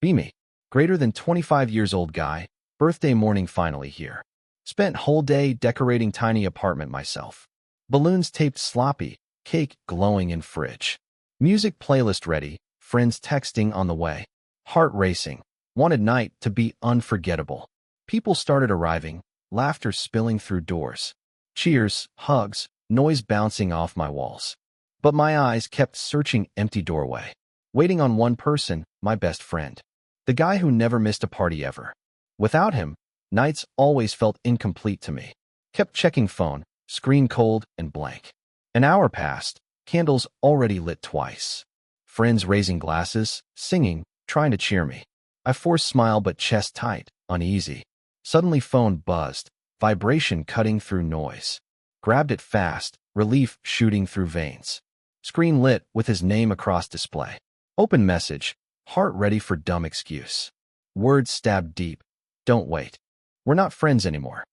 Be me. Greater than 25 years old guy, birthday morning finally here. Spent whole day decorating tiny apartment myself. Balloons taped sloppy, cake glowing in fridge. Music playlist ready, friends texting on the way. Heart racing. Wanted night to be unforgettable. People started arriving, laughter spilling through doors. Cheers, hugs, noise bouncing off my walls. But my eyes kept searching empty doorway. Waiting on one person, my best friend. The guy who never missed a party ever. Without him, nights always felt incomplete to me. Kept checking phone, screen cold and blank. An hour passed, candles already lit twice. Friends raising glasses, singing, trying to cheer me. I forced smile but chest tight, uneasy. Suddenly phone buzzed, vibration cutting through noise. Grabbed it fast, relief shooting through veins. Screen lit with his name across display. Open message, heart ready for dumb excuse. Words stabbed deep. Don't wait. We're not friends anymore.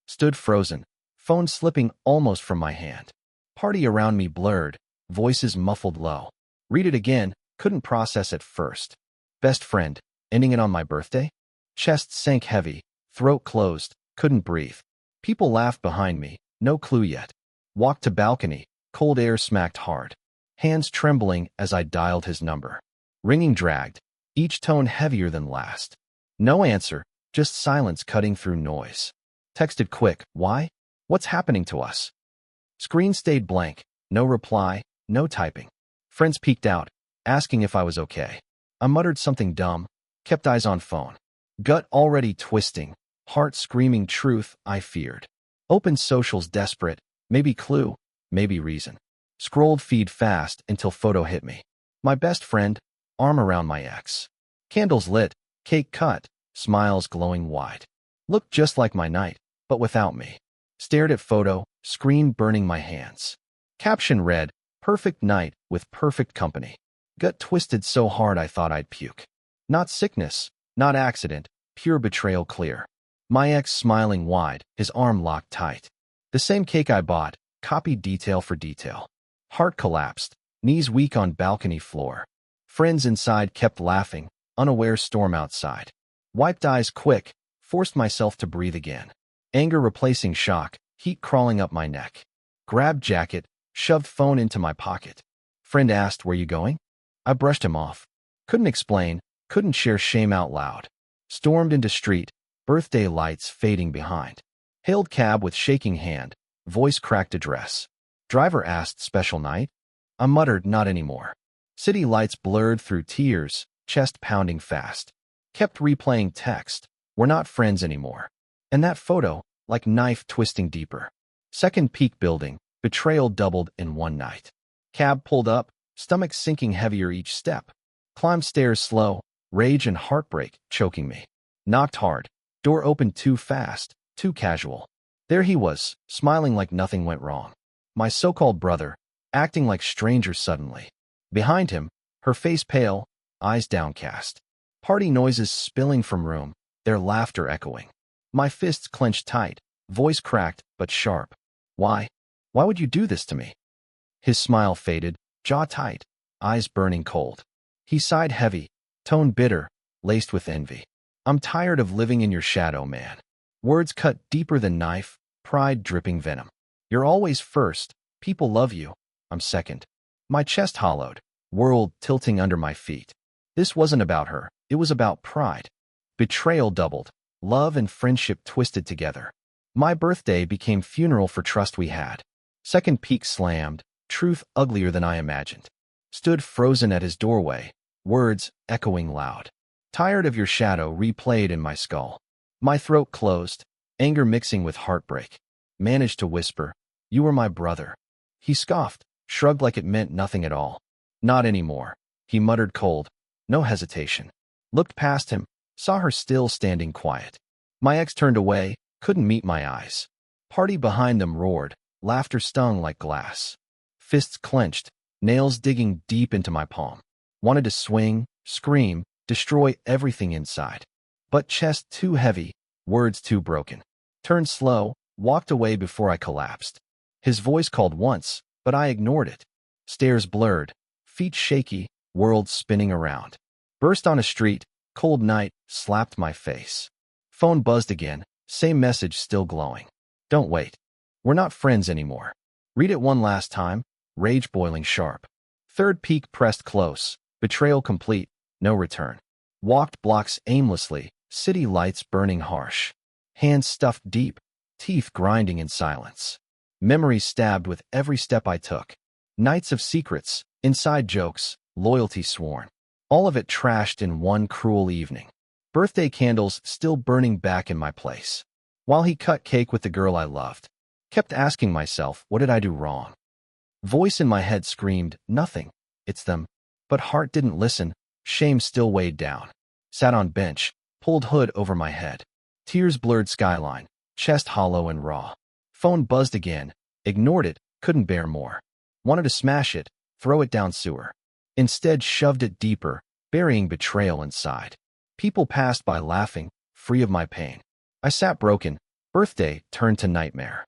Stood frozen, phone slipping almost from my hand. Party around me blurred, voices muffled low. Read it again, couldn't process at first. Best friend, ending it on my birthday? Chest sank heavy, throat closed, couldn't breathe. People laughed behind me, no clue yet. Walked to balcony, cold air smacked hard. Hands trembling as I dialed his number. Ringing dragged, each tone heavier than last. No answer, just silence cutting through noise. Texted quick, why? What's happening to us? Screen stayed blank, no reply, no typing. Friends peeked out, asking if I was okay. I muttered something dumb, kept eyes on phone. Gut already twisting, heart screaming truth I feared. Opened socials desperate, maybe clue, maybe reason. Scrolled feed fast until photo hit me. My best friend, arm around my ex. Candles lit, cake cut, smiles glowing wide. Looked just like my night, but without me. Stared at photo, screen burning my hands. Caption read, perfect night with perfect company. Gut twisted so hard I thought I'd puke. Not sickness, not accident, pure betrayal clear. My ex smiling wide, his arm locked tight. The same cake I bought, copied detail for detail. Heart collapsed, knees weak on balcony floor. Friends inside kept laughing, unaware storm outside. Wiped eyes quick, forced myself to breathe again. Anger replacing shock, heat crawling up my neck. Grabbed jacket, shoved phone into my pocket. Friend asked, where you going? I brushed him off. Couldn't explain, couldn't share shame out loud. Stormed into street, birthday lights fading behind. Hailed cab with shaking hand, voice cracked address. Driver asked, special night? I muttered, not anymore. City lights blurred through tears, chest pounding fast. Kept replaying text, we're not friends anymore. And that photo, like knife twisting deeper. Second peak building, betrayal doubled in one night. Cab pulled up, stomach sinking heavier each step. Climbed stairs slow, rage and heartbreak choking me. Knocked hard, door opened too fast, too casual. There he was, smiling like nothing went wrong. My so-called brother, acting like stranger suddenly. Behind him, her face pale, eyes downcast. Party noises spilling from room, their laughter echoing. My fists clenched tight, voice cracked but sharp. Why? Why would you do this to me? His smile faded, jaw tight, eyes burning cold. He sighed heavy, tone bitter, laced with envy. I'm tired of living in your shadow, man. Words cut deeper than knife, pride dripping venom. You're always first, people love you, I'm second. My chest hollowed, world tilting under my feet. This wasn't about her, it was about pride. Betrayal doubled, love and friendship twisted together. My birthday became funeral for trust we had. Second peak slammed, truth uglier than I imagined. Stood frozen at his doorway, words echoing loud. Tired of your shadow replayed in my skull. My throat closed, anger mixing with heartbreak. Managed to whisper, you were my brother. He scoffed, shrugged like it meant nothing at all. Not anymore, he muttered cold, no hesitation. Looked past him, saw her still standing quiet. My ex turned away, couldn't meet my eyes. Party behind them roared, laughter stung like glass. Fists clenched, nails digging deep into my palm. Wanted to swing, scream, destroy everything inside. But chest too heavy, words too broken. Turned slow, walked away before I collapsed. His voice called once, but I ignored it. Stairs blurred, feet shaky, world spinning around. Burst on a street, Cold night slapped my face. Phone buzzed again, same message still glowing. Don't wait. We're not friends anymore. Read it one last time, rage boiling sharp. Third peak pressed close, betrayal complete, no return. Walked blocks aimlessly, city lights burning harsh. Hands stuffed deep, teeth grinding in silence. Memories stabbed with every step I took. Nights of secrets, inside jokes, loyalty sworn. All of it trashed in one cruel evening. Birthday candles still burning back in my place. While he cut cake with the girl I loved. Kept asking myself, what did I do wrong? Voice in my head screamed, nothing. It's them. But heart didn't listen. Shame still weighed down. Sat on bench, pulled hood over my head. Tears blurred skyline, chest hollow and raw. Phone buzzed again. Ignored it, couldn't bear more. Wanted to smash it, throw it down sewer. Instead shoved it deeper, burying betrayal inside. People passed by laughing, free of my pain. I sat broken. Birthday turned to nightmare.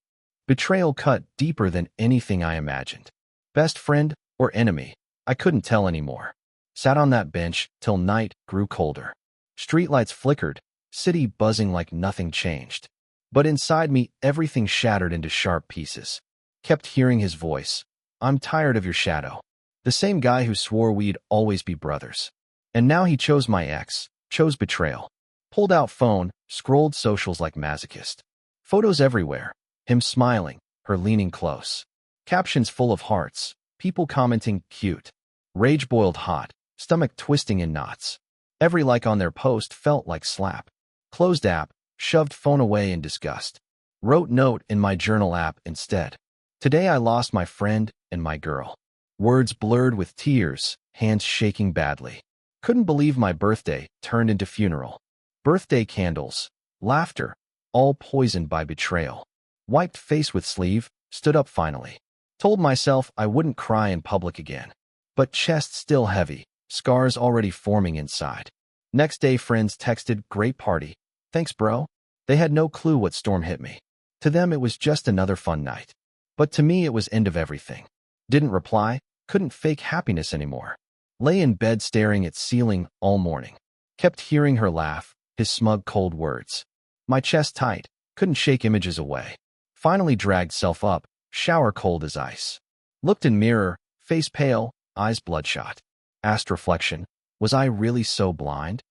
Betrayal cut deeper than anything I imagined. Best friend or enemy, I couldn't tell anymore. Sat on that bench till night grew colder. Streetlights flickered, city buzzing like nothing changed. But inside me, everything shattered into sharp pieces. Kept hearing his voice. I'm tired of your shadow. The same guy who swore we'd always be brothers. And now he chose my ex, chose betrayal. Pulled out phone, scrolled socials like masochist. Photos everywhere. Him smiling, her leaning close. Captions full of hearts, people commenting cute. Rage boiled hot, stomach twisting in knots. Every like on their post felt like slap. Closed app, shoved phone away in disgust. Wrote note in my journal app instead. Today I lost my friend and my girl. Words blurred with tears, hands shaking badly. Couldn't believe my birthday turned into funeral. Birthday candles, laughter, all poisoned by betrayal. Wiped face with sleeve, stood up finally. Told myself I wouldn't cry in public again. But chest still heavy, scars already forming inside. Next day friends texted, great party. Thanks bro. They had no clue what storm hit me. To them it was just another fun night. But to me it was end of everything. Didn't reply, couldn't fake happiness anymore. Lay in bed staring at ceiling all morning. Kept hearing her laugh, his smug cold words. My chest tight, couldn't shake images away. Finally dragged self up, shower cold as ice. Looked in mirror, face pale, eyes bloodshot. Asked reflection, was I really so blind?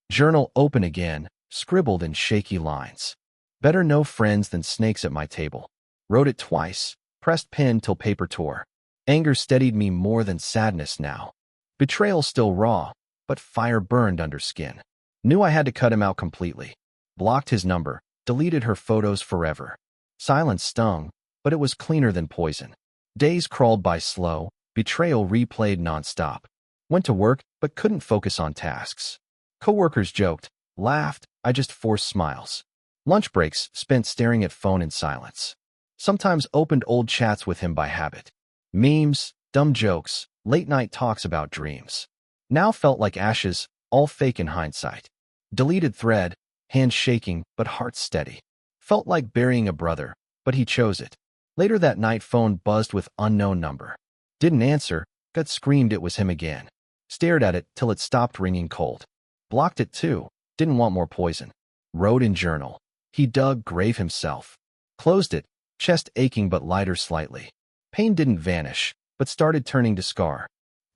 Journal open again, scribbled in shaky lines. Better no friends than snakes at my table. Wrote it twice, pressed pen till paper tore. Anger steadied me more than sadness now. Betrayal still raw, but fire burned under skin. Knew I had to cut him out completely. Blocked his number, deleted her photos forever. Silence stung, but it was cleaner than poison. Days crawled by slow, betrayal replayed nonstop. Went to work, but couldn't focus on tasks. Coworkers joked, laughed, I just forced smiles. Lunch breaks spent staring at phone in silence. Sometimes opened old chats with him by habit. Memes, dumb jokes, late-night talks about dreams. Now felt like ashes, all fake in hindsight. Deleted thread, hands shaking but heart steady. Felt like burying a brother, but he chose it. Later that night phone buzzed with unknown number. Didn't answer, gut screamed it was him again. Stared at it till it stopped ringing cold. Blocked it too, didn't want more poison. Wrote in journal. He dug grave himself. Closed it, chest aching but lighter slightly. Pain didn't vanish, but started turning to scar.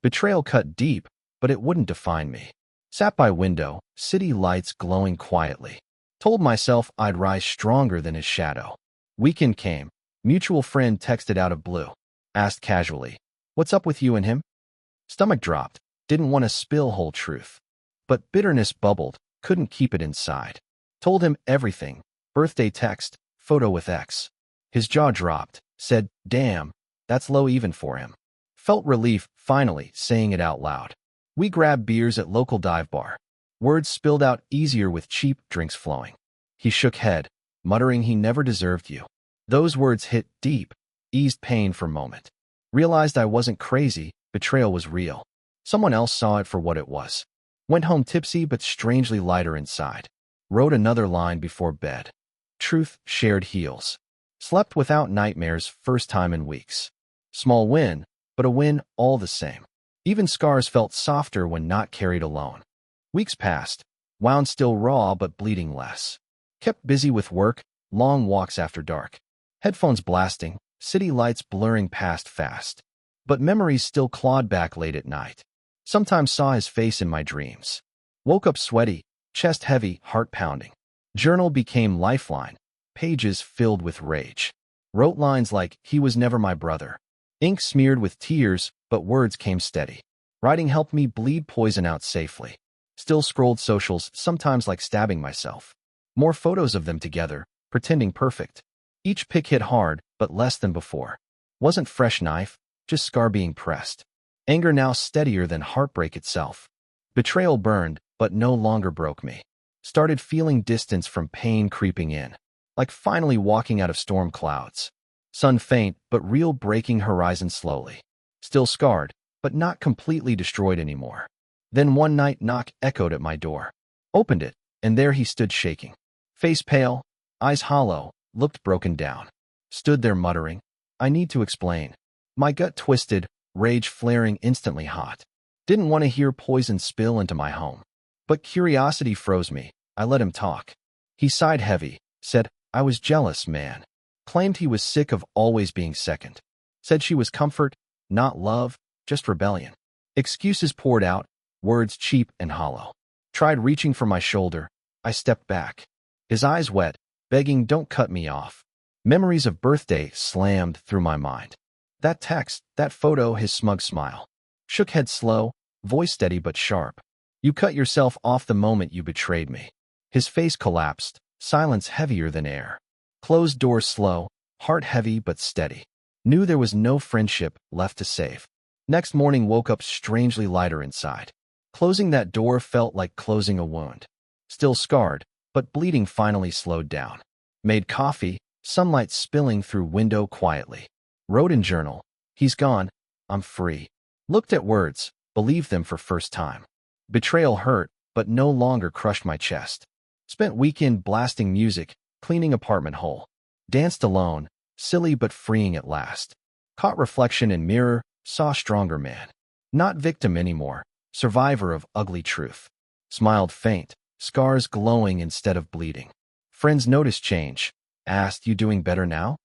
Betrayal cut deep, but it wouldn't define me. Sat by window, city lights glowing quietly. Told myself I'd rise stronger than his shadow. Weekend came. Mutual friend texted out of blue. Asked casually, what's up with you and him? Stomach dropped. Didn't want to spill whole truth. But bitterness bubbled, couldn't keep it inside. Told him everything. Birthday text, photo with X. His jaw dropped. Said, damn, that's low even for him. Felt relief, finally, saying it out loud. We grabbed beers at local dive bar. Words spilled out easier with cheap drinks flowing. He shook head, muttering he never deserved you. Those words hit deep, eased pain for a moment. Realized I wasn't crazy, betrayal was real. Someone else saw it for what it was. Went home tipsy but strangely lighter inside. Wrote another line before bed. Truth shared heals. Slept without nightmares first time in weeks. Small win, but a win all the same. Even scars felt softer when not carried alone. Weeks passed, wound still raw but bleeding less. Kept busy with work, long walks after dark. Headphones blasting, city lights blurring past fast. But memories still clawed back late at night. Sometimes saw his face in my dreams. Woke up sweaty, chest heavy, heart pounding. Journal became lifeline, pages filled with rage. Wrote lines like, "He was never my brother." Ink smeared with tears, but words came steady. Writing helped me bleed poison out safely. Still scrolled socials, sometimes like stabbing myself. More photos of them together, pretending perfect. Each pic hit hard, but less than before. Wasn't fresh knife, just scar being pressed. Anger now steadier than heartbreak itself. Betrayal burned, but no longer broke me. Started feeling distance from pain creeping in. Like finally walking out of storm clouds. Sun faint, but real breaking horizon slowly. Still scarred, but not completely destroyed anymore. Then one night knock echoed at my door. Opened it, and there he stood shaking. Face pale, eyes hollow, looked broken down. Stood there muttering, "I need to explain." My gut twisted, rage flaring instantly hot. Didn't want to hear poison spill into my home. But curiosity froze me. I let him talk. He sighed heavy, said, "I was jealous, man." Claimed he was sick of always being second. Said she was comfort, not love, just rebellion. Excuses poured out, words cheap and hollow. Tried reaching for my shoulder. I stepped back. His eyes wet, begging, "Don't cut me off." Memories of birthday slammed through my mind. That text, that photo, his smug smile. Shook head slow, voice steady but sharp. "You cut yourself off the moment you betrayed me." His face collapsed, silence heavier than air. Closed doors slow, heart heavy but steady. Knew there was no friendship left to save. Next morning woke up strangely lighter inside. Closing that door felt like closing a wound. Still scarred, but bleeding finally slowed down. Made coffee, sunlight spilling through window quietly. Wrote in journal, "He's gone, I'm free." Looked at words, believed them for first time. Betrayal hurt, but no longer crushed my chest. Spent weekend blasting music, cleaning apartment whole. Danced alone, silly but freeing at last. Caught reflection in mirror, saw stronger man. Not victim anymore, survivor of ugly truth. Smiled faint, scars glowing instead of bleeding. Friends noticed change. Asked, "You doing better now?"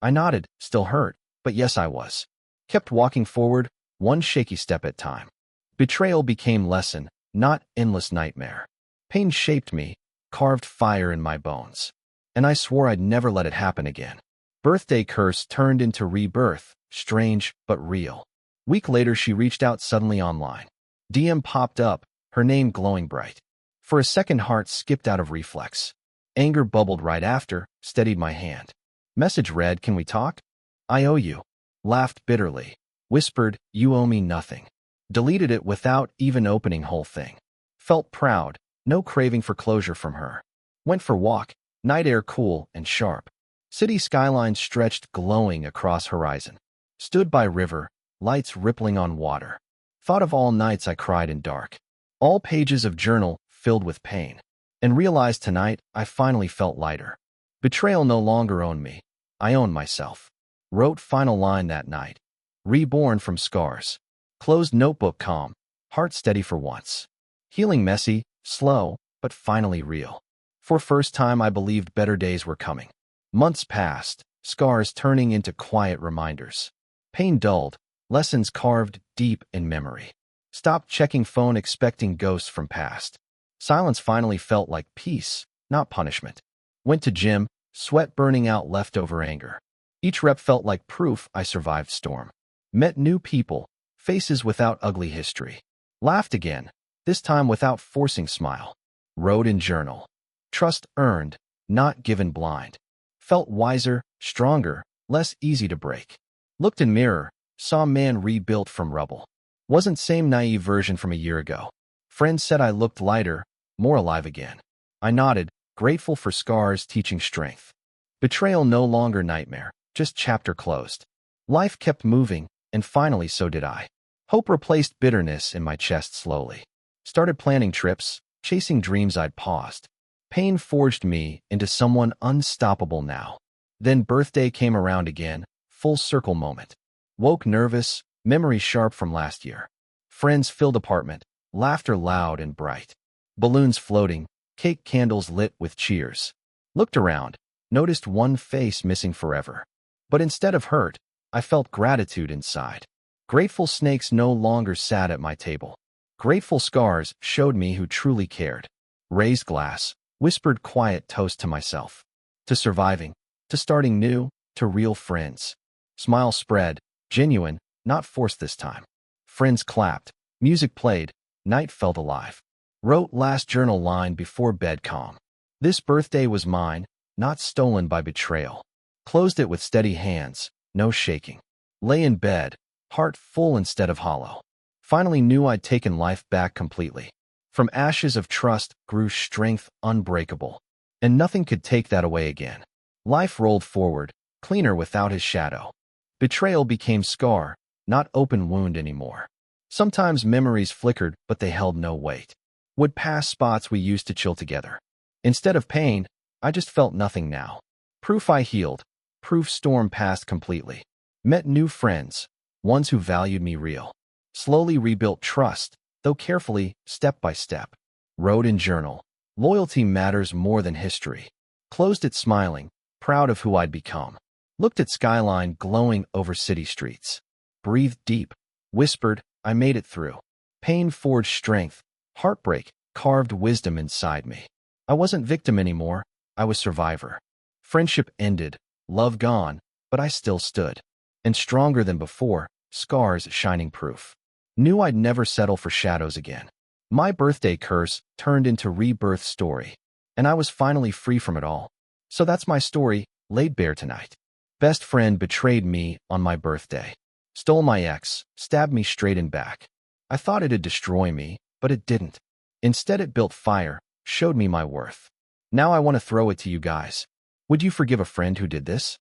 I nodded, still hurt, but yes I was. Kept walking forward, one shaky step at a time. Betrayal became lesson, not endless nightmare. Pain shaped me, carved fire in my bones. And I swore I'd never let it happen again. Birthday curse turned into rebirth, strange but real. Week later she reached out suddenly online. DM popped up, her name glowing bright. For a second heart skipped out of reflex. Anger bubbled right after, steadied my hand. Message read, "Can we talk?" "I owe you." Laughed bitterly. Whispered, "You owe me nothing." Deleted it without even opening whole thing. Felt proud, no craving for closure from her. Went for walk, night air cool and sharp. City skyline stretched glowing across horizon. Stood by river, lights rippling on water. Thought of all nights I cried in dark. All pages of journal filled with pain. And realized tonight I finally felt lighter. Betrayal no longer owned me. I owned myself. Wrote final line that night. Reborn from scars. Closed notebook calm, heart steady for once. Healing messy, slow, but finally real. For first time I believed better days were coming. Months passed, scars turning into quiet reminders. Pain dulled, lessons carved deep in memory. Stopped checking phone expecting ghosts from past. Silence finally felt like peace, not punishment. Went to gym, sweat burning out leftover anger. Each rep felt like proof I survived storm. Met new people, faces without ugly history. Laughed again, this time without forcing smile. Wrote in journal. Trust earned, not given blind. Felt wiser, stronger, less easy to break. Looked in mirror, saw man rebuilt from rubble. Wasn't same naive version from a year ago. Friends said I looked lighter, more alive again. I nodded, grateful for scars teaching strength. Betrayal no longer nightmare, just chapter closed. Life kept moving, and finally so did I. Hope replaced bitterness in my chest slowly. Started planning trips, chasing dreams I'd paused. Pain forged me into someone unstoppable now. Then birthday came around again, full circle moment. Woke nervous, memory sharp from last year. Friends filled apartment, laughter loud and bright. Balloons floating, cake candles lit with cheers. Looked around, noticed one face missing forever. But instead of hurt, I felt gratitude inside. Grateful snakes no longer sat at my table. Grateful scars showed me who truly cared. Raised glass, whispered quiet toast to myself. To surviving, to starting new, to real friends. Smile spread, genuine, not forced this time. Friends clapped, music played, night felt alive. Wrote last journal line before bed calm. This birthday was mine, not stolen by betrayal. Closed it with steady hands, no shaking. Lay in bed, heart full instead of hollow. Finally knew I'd taken life back completely. From ashes of trust grew strength unbreakable. And nothing could take that away again. Life rolled forward, cleaner without his shadow. Betrayal became scar, not open wound anymore. Sometimes memories flickered, but they held no weight. Would pass spots we used to chill together. Instead of pain, I just felt nothing now. Proof I healed. Proof storm passed completely. Met new friends, ones who valued me real. Slowly rebuilt trust, though carefully, step by step. Wrote in journal. Loyalty matters more than history. Closed it smiling, proud of who I'd become. Looked at skyline glowing over city streets. Breathed deep. Whispered, I made it through. Pain forged strength. Heartbreak carved wisdom inside me. I wasn't victim anymore. I was survivor. Friendship ended. Love gone. But I still stood. And stronger than before, scars shining proof. Knew I'd never settle for shadows again. My birthday curse turned into rebirth story. And I was finally free from it all. So that's my story, laid bare tonight. Best friend betrayed me on my birthday. Stole my ex, stabbed me straight in back. I thought it'd destroy me, but it didn't. Instead it built fire, showed me my worth. Now I want to throw it to you guys. Would you forgive a friend who did this?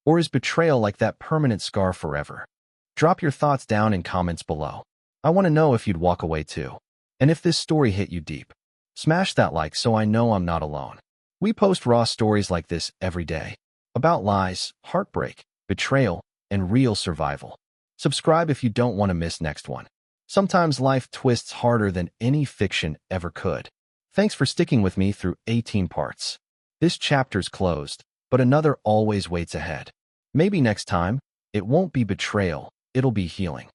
Or is betrayal like that permanent scar forever? Drop your thoughts down in comments below. I want to know if you'd walk away too. And if this story hit you deep, smash that like so I know I'm not alone. We post raw stories like this every day. About lies, heartbreak, betrayal, and real survival. Subscribe if you don't want to miss next one. Sometimes life twists harder than any fiction ever could. Thanks for sticking with me through 18 parts. This chapter's closed, but another always waits ahead. Maybe next time, it won't be betrayal, it'll be healing.